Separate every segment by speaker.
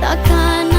Speaker 1: Takkan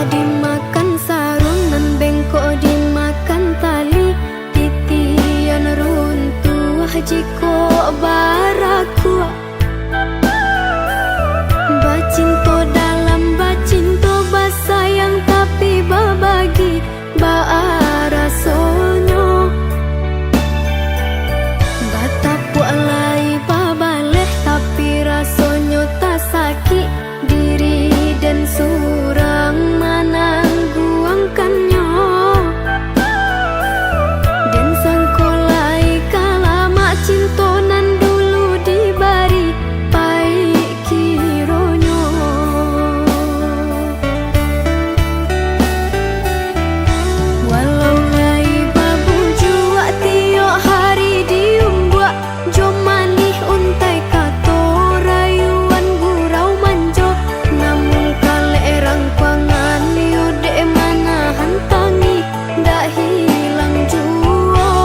Speaker 1: dimakan sarung nan bengkok dimakan tali, titian runtuh jiko baraku. Bacinto dalam bacinto basayang tapi babagi baarasonyo. Batapu alai babaleh tapi rasonyo tak sakit diri dan surang menangguangkannya. Dan sangkolai kalama cinto nan dulu dibari pai kironyo. Walau lai babu jua tiok hari diumbuak, jom manih untai kato rayuan gurau manjo. Namun kale erang pangan yude mana hantangi dak hilang jua.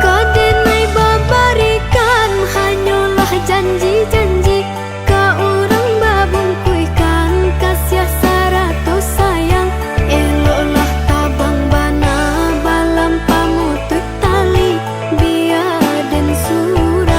Speaker 1: Kadenai babarikan hanyalah janji-janji, ka urang babungkuikan kasih saratus sayang. Eloklah tabang bana balam pamutut tali biar dan surang.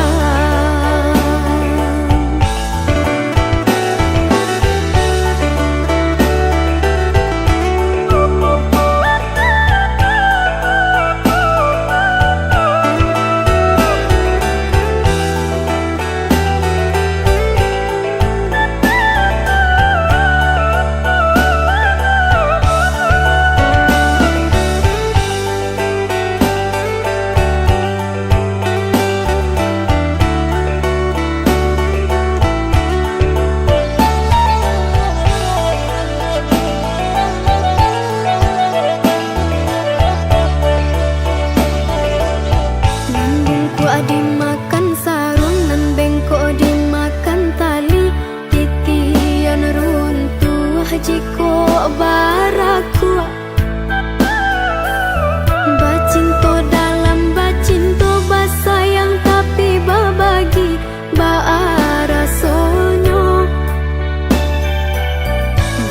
Speaker 1: Dimakan sarung nan bengkok dimakan tali, titian runtuh jiko baraku. Bacinto dalam bacinto basayang tapi babagi baarasonyo.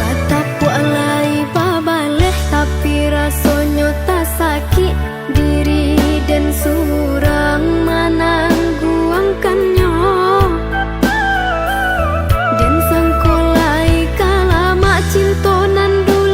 Speaker 1: Batapu alai babaleh tapi rasonyo tak sakit diri dan surang menangguangkannya. Dan sangkolai kalama cinto nan dulu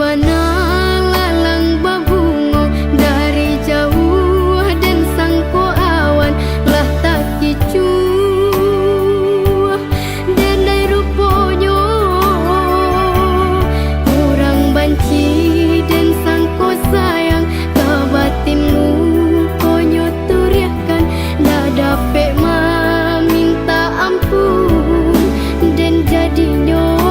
Speaker 1: sabana lalang babungo dari jauh dan sangko awan lah tak kicu denai ruponyo kurang banci dan sangko sayang kabatinmu konyo turiakan dah dapet minta ampun dan jadinya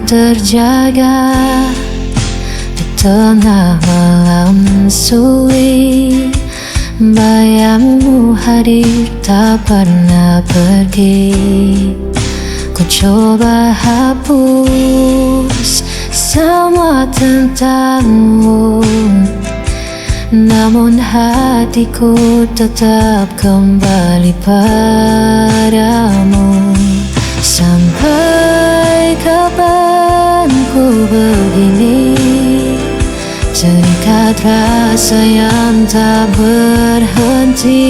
Speaker 2: terjaga di tengah malam sulit. Bayangmu hadir tak pernah pergi. Ku coba hapus semua tentangmu, namun hatiku tetap kembali padamu. Sampai kapan ku begini, terikat rasa yang tak berhenti.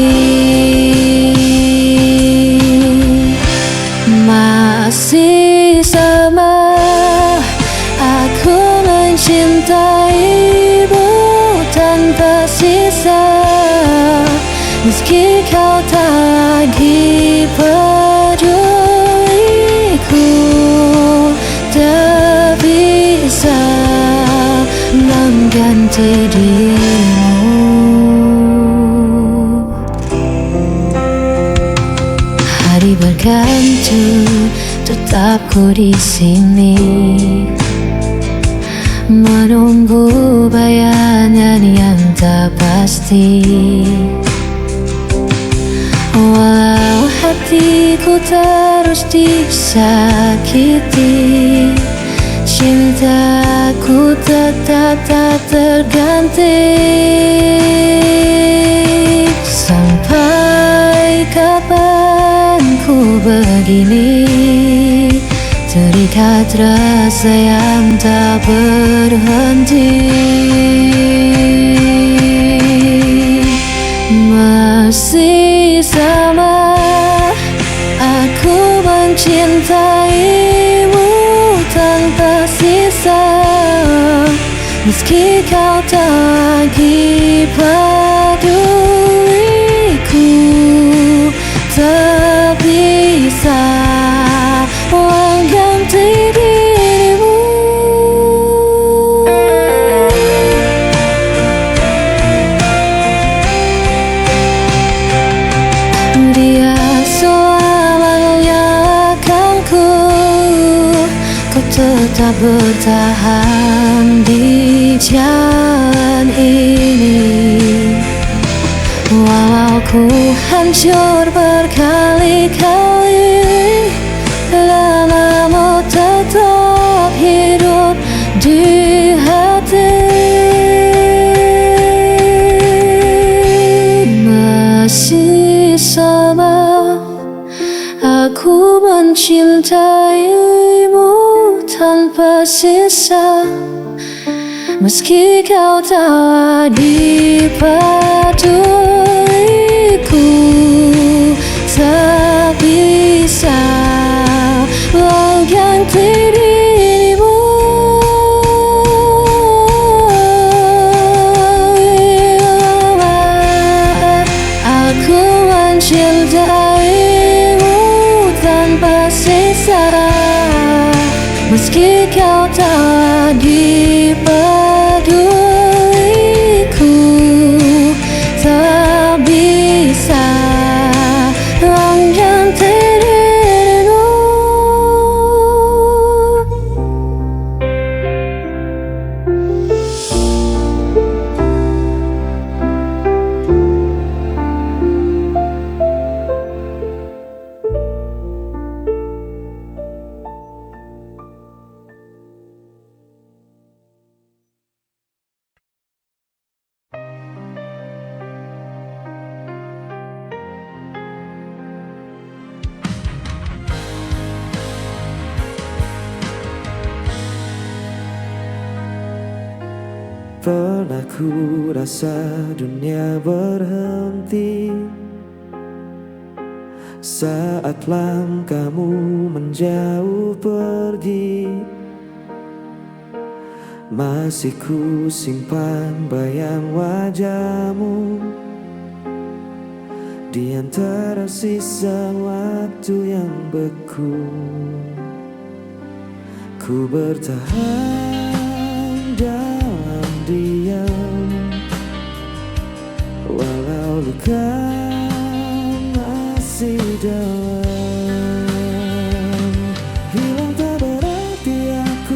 Speaker 2: Masih sama aku mencintaimu tanpa sisa, meski kau tak lagi peduliku. Tak bisa mengganti dirimu. Hari berganti, tetap ku di sini, menunggu bayangan yang tak pasti. Walau hatiku terus disakiti, cintaku tetap tak terganti. Sampai kapan ku begini, terikat rasa yang tak berhenti. Masih sama aku mencintaimu tanpa sisa, meski kau tak lagi peduliku. Tak bisa mengganti dirimu. Dia selamanya akan ku tetap bertahan di jalan ini. Walau ku hancur berkali-kali, lamamu tetap hidup di hati. Masih sama aku mencintaimu tanpa sisa, meski kau tak lagi peduliku. Tak bisa mengganti dirimu. Aku mencintaimu tanpa sisa, meski kau tak lagi peduliku. Tak bisa mengganti dirimu.
Speaker 3: Pernah ku rasa dunia berhenti saat langkahmu menjauh pergi. Masih ku simpan bayang wajahmu di antara sisa waktu yang beku. Ku bertahan dalam diam, walau luka masih dalam. Hilang tak berarti aku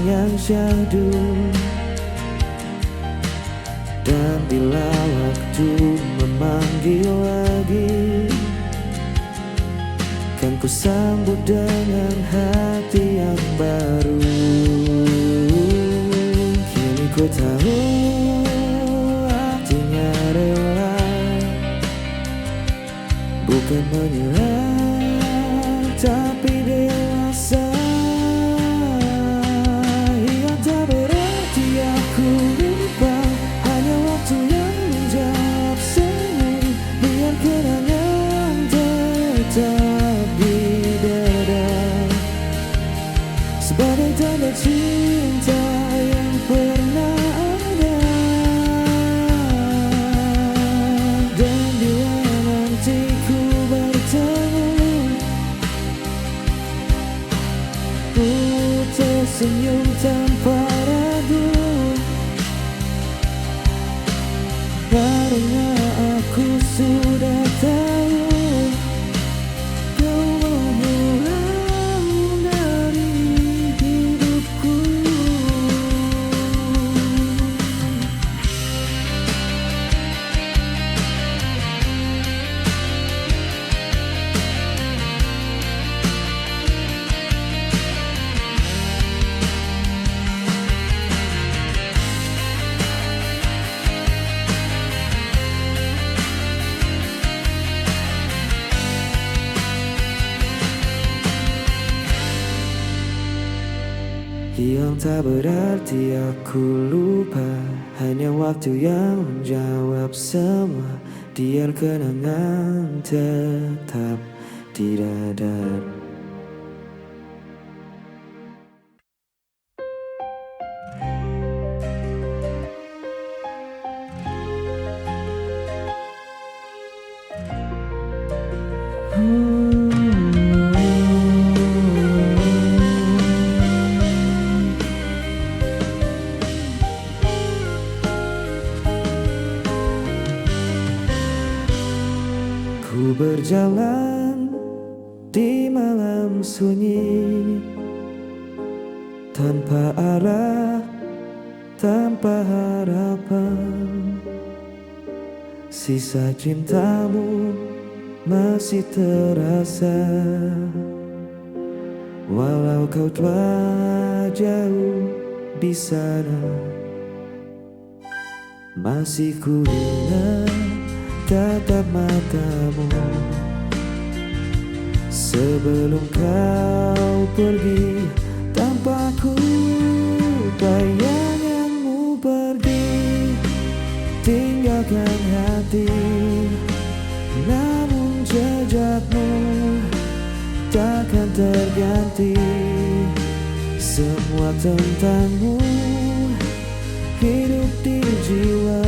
Speaker 3: yang syahdu. Dan bila waktu memanggil lagi, kan ku sambut dengan hati yang baru. Kini ku tahu artinya rela, bukan menyerah tapi dewasa. Yang tak berarti aku lupa, hanya waktu yang menjawab semua. Biar kenangan tetap di dada, sebagai tanda cinta yang pernah ada. Dan bila nanti ku bertemu, ku tersenyum tanpa ragu, karena aku sudah tahu kau menghilang dari hidupku. Yang tak berarti aku lupa, hanya waktu yang menjawab semua. Biar kenangan tetap di dada. Ku berjalan di malam sunyi, tanpa arah, tanpa harapan. Sisa cintamu masih terasa, walau kau telah jauh di sana. Masih ku ingat tatap matamu sebelum kau pergi tanpa ku. Bayanganmu pergi tinggalkan hati, namun jejakmu takkan terganti. Semua tentangmu hidup di jiwa,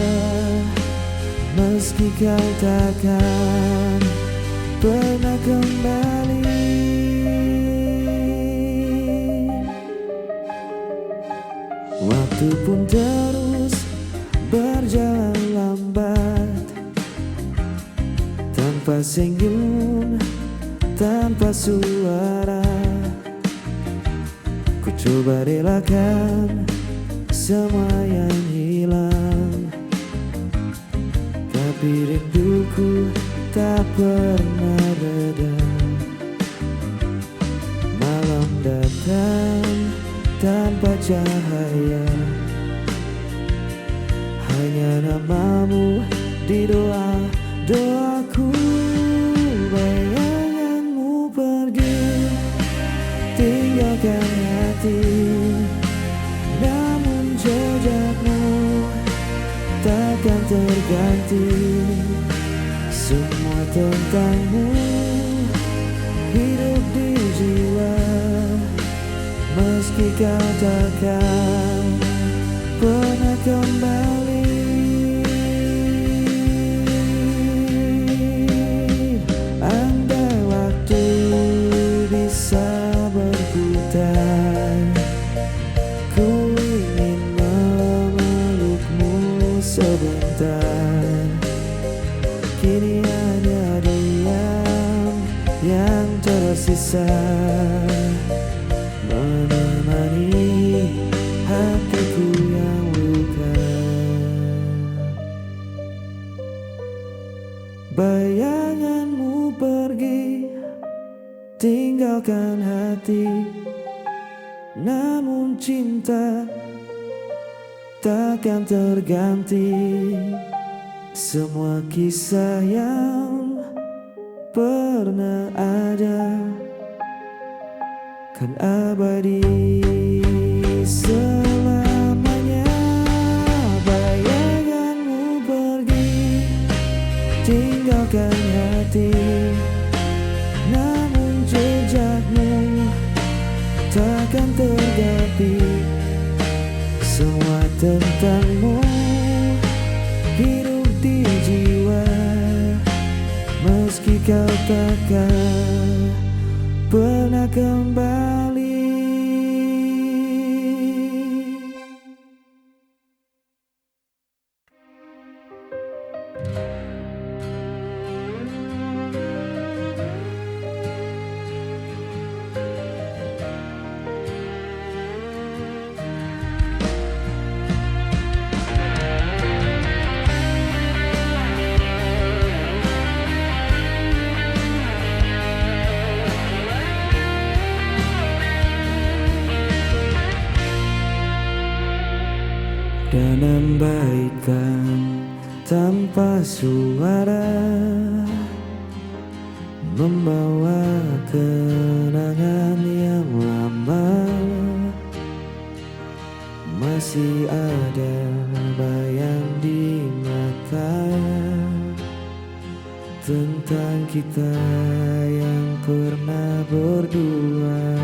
Speaker 3: meski kau takkan pernah kembali. Waktu pun terus berjalan lambat, tanpa senyum, tanpa suara. Ku coba relakan semua yang hilang, tapi rinduku tak pernah reda. Malam datang tanpa cahaya, hanya namamu di doa-doaku. Bayanganmu pergi tinggalkan hati, namun jejakmu takkan terganti. Semua tentangmu hidup di jiwa, meski kau takkan pernah kembali. Andai waktu bisa berputar, ku ingin memelukmu sebentar. Kini hanya diam yang tersisa, menemani cinta takkan terganti. Semua kisah yang pernah ada kan abadi selamanya. Bayanganmu pergi tinggalkan hati, namun jejakmu takkan terganti. Semua tentangmu hidup di jiwa, meski kau takkan pernah kembali. Dan abaikan tanpa suara, membawa kenangan yang lama. Masih ada bayang di mata tentang kita yang pernah berdua.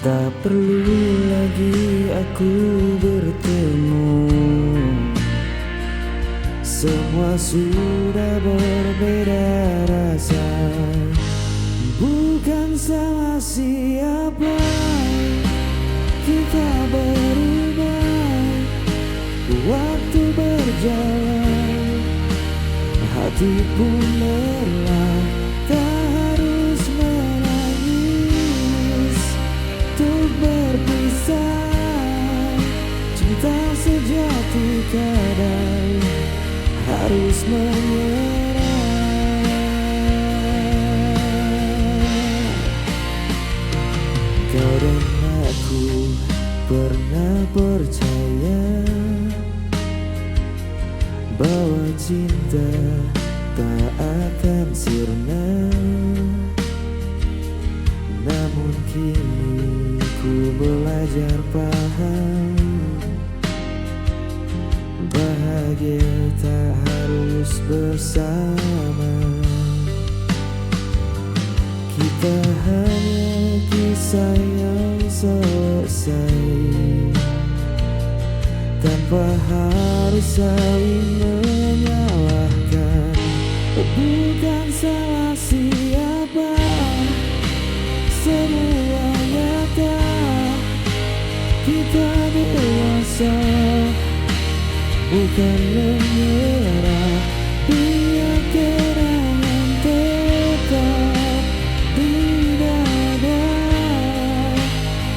Speaker 3: Tak perlu lagi aku bertemu, semua sudah berbeda rasa. Bukan salah siapa, kita berubah. Waktu berjalan, hati pun lelah. Tak harus menangis untuk berpisah. Cinta sejati kadang harus menyerah. Kau dan aku pernah percaya bahwa cinta tak akan sirna. Namun kini ku belajar paham, bahagia tak harus bersama. Kita hanya kisah yang selesai tanpa harus saling menyalahkan. Bukan salah siapa, semua nyata. Kita dewasa, bukan menyerah. Biar kenangan tetap di dada,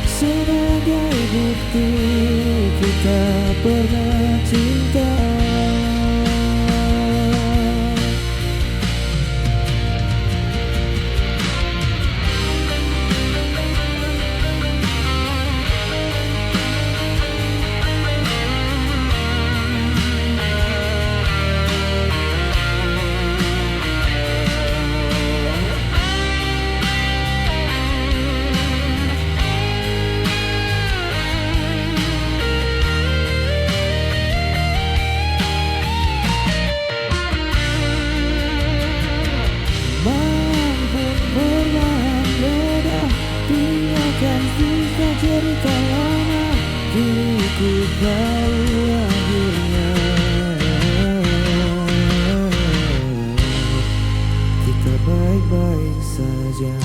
Speaker 3: sebagai bukti kita pernah cinta. Cerita lama kini ku tahu akhirnya. Kita baik-baik saja.